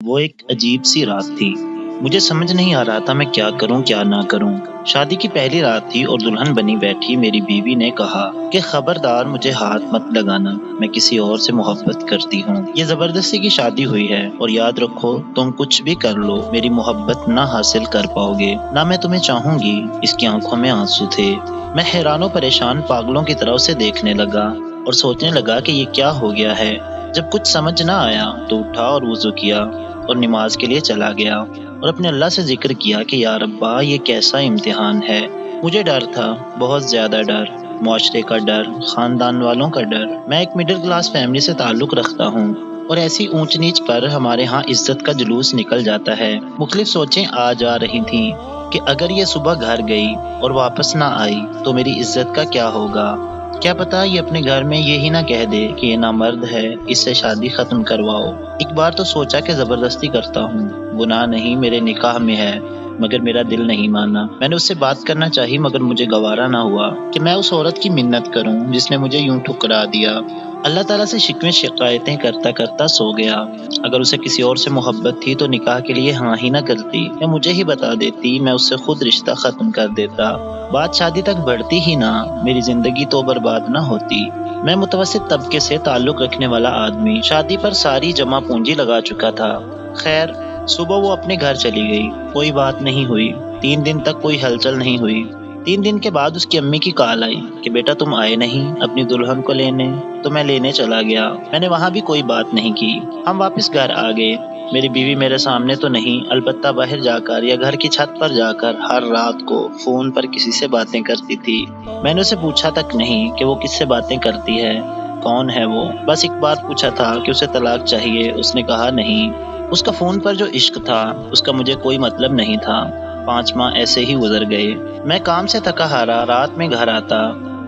وہ ایک عجیب سی رات تھی۔ مجھے سمجھ نہیں آ رہا تھا میں کیا کروں کیا نہ کروں۔ شادی کی پہلی رات تھی اور دلہن بنی بیٹھی میری بیوی نے کہا کہ خبردار مجھے ہاتھ مت لگانا، میں کسی اور سے محبت کرتی ہوں۔ یہ زبردستی کی شادی ہوئی ہے اور یاد رکھو تم کچھ بھی کر لو میری محبت نہ حاصل کر پاؤ گے، نہ میں تمہیں چاہوں گی۔ اس کی آنکھوں میں آنسو تھے۔ میں حیران و پریشان پاگلوں کی طرح اسے دیکھنے لگا اور سوچنے لگا کہ یہ کیا ہو گیا ہے۔ جب کچھ سمجھ نہ آیا تو اٹھا اور وضو کیا اور نماز کے لیے چلا گیا اور اپنے اللہ سے ذکر کیا کہ یا ربا یہ کیسا امتحان ہے۔ مجھے ڈر تھا، بہت زیادہ ڈر، معاشرے کا ڈر، خاندان والوں کا ڈر۔ میں ایک مڈل کلاس فیملی سے تعلق رکھتا ہوں اور ایسی اونچ نیچ پر ہمارے ہاں عزت کا جلوس نکل جاتا ہے۔ مختلف سوچیں آ جا رہی تھیں کہ اگر یہ صبح گھر گئی اور واپس نہ آئی تو میری عزت کا کیا ہوگا؟ کیا پتا یہ اپنے گھر میں یہی نہ کہہ دے کہ یہ نامرد ہے، اس سے شادی ختم کرواؤ۔ ایک بار تو سوچا کہ زبردستی کرتا ہوں، گناہ نہیں میرے نکاح میں ہے، مگر میرا دل نہیں مانا۔ میں نے اس سے بات کرنا چاہی مگر مجھے گوارا نہ ہوا کہ میں اس عورت کی منت کروں جس نے مجھے یوں ٹھکرا دیا۔ اللہ تعالیٰ سے شکوے شکایتیں کرتا کرتا سو گیا۔ اگر اسے کسی اور سے محبت تھی تو نکاح کے لیے ہاں ہی نہ کرتی یا مجھے ہی بتا دیتی، میں اس سے خود رشتہ ختم کر دیتا۔ بات شادی تک بڑھتی ہی نہ، میری زندگی تو برباد نہ ہوتی۔ میں متوسط طبقے سے تعلق رکھنے والا آدمی شادی پر ساری جمع پونجی لگا چکا تھا۔ خیر صبح وہ اپنے گھر چلی گئی، کوئی بات نہیں ہوئی۔ 3 دن تک کوئی ہلچل نہیں ہوئی۔ 3 دن کے بعد اس کی امی کی کال آئی کہ بیٹا تم آئے نہیں اپنی دلہن کو لینے، تو میں لینے چلا گیا۔ میں نے وہاں بھی کوئی بات نہیں کی۔ ہم واپس گھر آ گئے۔ میری بیوی میرے سامنے تو نہیں، البتہ باہر جا کر یا گھر کی چھت پر جا کر ہر رات کو فون پر کسی سے باتیں کرتی تھی۔ میں نے اسے پوچھا تک نہیں کہ وہ کس سے باتیں کرتی ہے، کون ہے وہ۔ بس ایک بات پوچھا تھا کہ اسے طلاق چاہیے، اس نے کہا نہیں۔ اس کا فون پر جو عشق تھا اس کا مجھے کوئی مطلب نہیں تھا۔ 5 ماہ ایسے ہی گزر گئے۔ میں کام سے تھکا ہارا رات میں گھر آتا،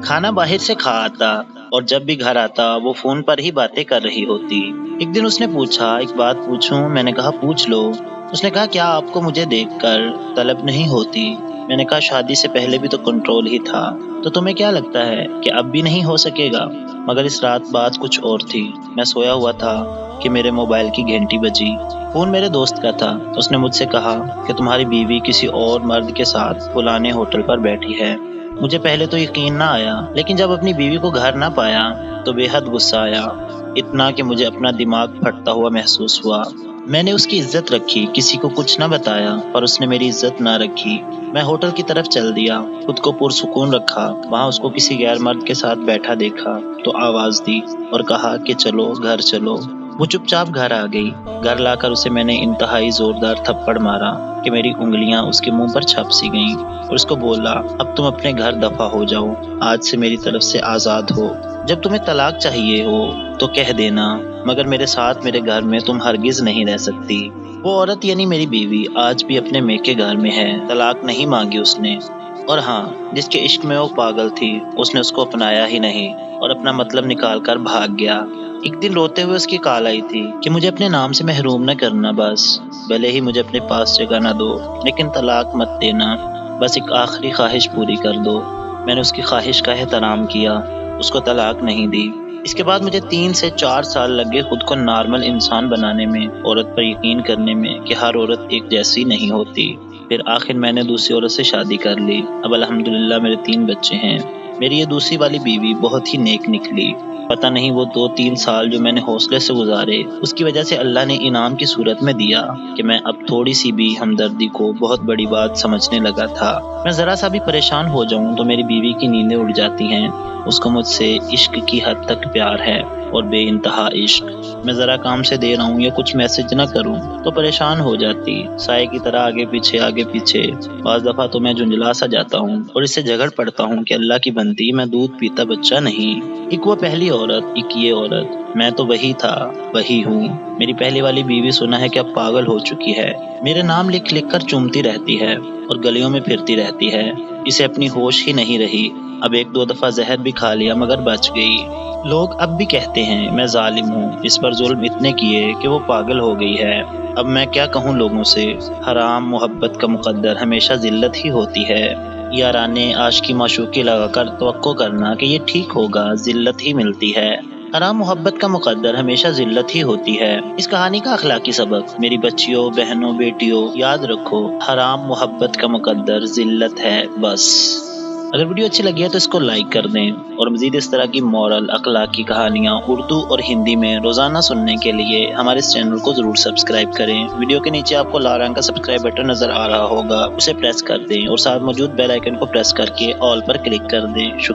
کھانا باہر سے کھا آتا اور جب بھی گھر آتا وہ فون پر ہی باتیں کر رہی ہوتی۔ ایک دن اس نے پوچھا ایک بات پوچھوں؟ میں نے کہا پوچھ لو۔ اس نے کہا کیا آپ کو مجھے دیکھ کر طلب نہیں ہوتی؟ میں نے کہا شادی سے پہلے بھی تو کنٹرول ہی تھا، تو تمہیں کیا لگتا ہے کہ اب بھی نہیں ہو سکے گا؟ مگر اس رات بات کچھ اور تھی۔ میں سویا ہوا تھا کہ میرے موبائل کی گھنٹی بجی۔ فون میرے دوست کا تھا۔ اس نے مجھ سے کہا کہ تمہاری بیوی کسی اور مرد کے ساتھ فلانے ہوٹل پر بیٹھی ہے۔ مجھے پہلے تو یقین نہ آیا، لیکن جب اپنی بیوی کو گھر نہ پایا تو بے حد غصہ آیا، اتنا کہ مجھے اپنا دماغ پھٹتا ہوا محسوس ہوا۔ میں نے اس کی عزت رکھی، کسی کو کچھ نہ بتایا، پر اس نے میری عزت نہ رکھی۔ میں ہوٹل کی طرف چل دیا، خود کو پرسکون رکھا۔ وہاں اس کو کسی غیر مرد کے ساتھ بیٹھا دیکھا تو آواز دی اور کہا کہ چلو گھر چلو۔ وہ چپ چاپ گھر آ گئی۔ گھر لا کر اسے میں نے انتہائی زوردار تھپڑ مارا کہ میری انگلیاں اس کے منہ پر چھپ سی گئیں اور اس کو بولا اب تم اپنے گھر دفع ہو جاؤ، آج سے میری طرف سے آزاد ہو۔ جب تمہیں طلاق چاہیے ہو تو کہہ دینا، مگر میرے ساتھ میرے گھر میں تم ہرگز نہیں رہ سکتی۔ وہ عورت یعنی میری بیوی آج بھی اپنے میکے گھر میں ہے، طلاق نہیں مانگی اس نے۔ اور ہاں، جس کے عشق میں وہ پاگل تھی اس نے اس کو اپنایا ہی نہیں اور اپنا مطلب نکال کر بھاگ گیا۔ ایک دن روتے ہوئے اس کی کال آئی تھی کہ مجھے اپنے نام سے محروم نہ کرنا، بس بھلے ہی مجھے اپنے پاس جگہ نہ دو لیکن طلاق مت دینا، بس ایک آخری خواہش پوری کر دو۔ میں نے اس کی خواہش کا احترام کیا، اس کو طلاق نہیں دی۔ اس کے بعد مجھے 3 سے 4 سال لگے خود کو نارمل انسان بنانے میں، عورت پر یقین کرنے میں کہ ہر عورت ایک جیسی نہیں ہوتی۔ پھر آخر میں نے دوسری عورت سے شادی کر لی۔ اب الحمدللہ میرے 3 بچے ہیں۔ میری یہ دوسری والی بیوی بہت ہی نیک نکلی۔ پتہ نہیں وہ 2-3 سال جو میں نے حوصلے سے گزارے اس کی وجہ سے اللہ نے انعام کی صورت میں دیا کہ میں اب تھوڑی سی بھی ہمدردی کو بہت بڑی بات سمجھنے لگا تھا۔ میں ذرا سا بھی پریشان ہو جاؤں تو میری بیوی کی نیندیں اڑ جاتی ہیں۔ اس کو مجھ سے عشق کی حد تک پیار ہے اور بے انتہا عشق۔ میں ذرا کام سے دیر آؤں یا کچھ میسج نہ کروں تو پریشان ہو جاتی، سائے کی طرح آگے پیچھے۔ بعض دفعہ تو میں جھنجھلا سا جاتا ہوں اور اس سے جھگڑ پڑتا ہوں کہ اللہ کی بندی میں دودھ پیتا بچہ نہیں۔ ایک وہ پہلی عورت، ایک یہ عورت، میں تو وہی تھا وہی ہوں۔ میری پہلی والی بیوی سنا ہے کہ اب پاگل ہو چکی ہے، میرے نام لکھ لکھ کر چومتی رہتی ہے اور گلیوں میں پھرتی رہتی ہے، اسے اپنی ہوش ہی نہیں رہی۔ اب 1-2 دفعہ زہر بھی کھا لیا مگر بچ گئی۔ لوگ اب بھی کہتے ہیں میں ظالم ہوں، اس پر ظلم اتنے کیے کہ وہ پاگل ہو گئی ہے۔ اب میں کیا کہوں لوگوں سے؟ حرام محبت کا مقدر ہمیشہ ذلت ہی ہوتی ہے۔ یارانے عاشقی معشوقی لگا کر توقع کرنا کہ یہ ٹھیک ہوگا، ذلت ہی ملتی ہے۔ حرام محبت کا مقدر ہمیشہ ذلت ہی ہوتی ہے۔ اس کہانی کا اخلاقی سبق، میری بچیوں، بہنوں، بیٹیوں، یاد رکھو حرام محبت کا مقدر ذلت ہے بس۔ اگر ویڈیو اچھی لگی ہے تو اس کو لائک کر دیں، اور مزید اس طرح کی مورل اخلاقی کہانیاں اردو اور ہندی میں روزانہ سننے کے لیے ہمارے اس چینل کو ضرور سبسکرائب کریں۔ ویڈیو کے نیچے آپ کو لال رنگ کا سبسکرائب بٹن نظر آ رہا ہوگا، اسے پریس کر دیں اور ساتھ موجود بیل آئیکن کو پریس کر کے آل پر کلک کر دیں۔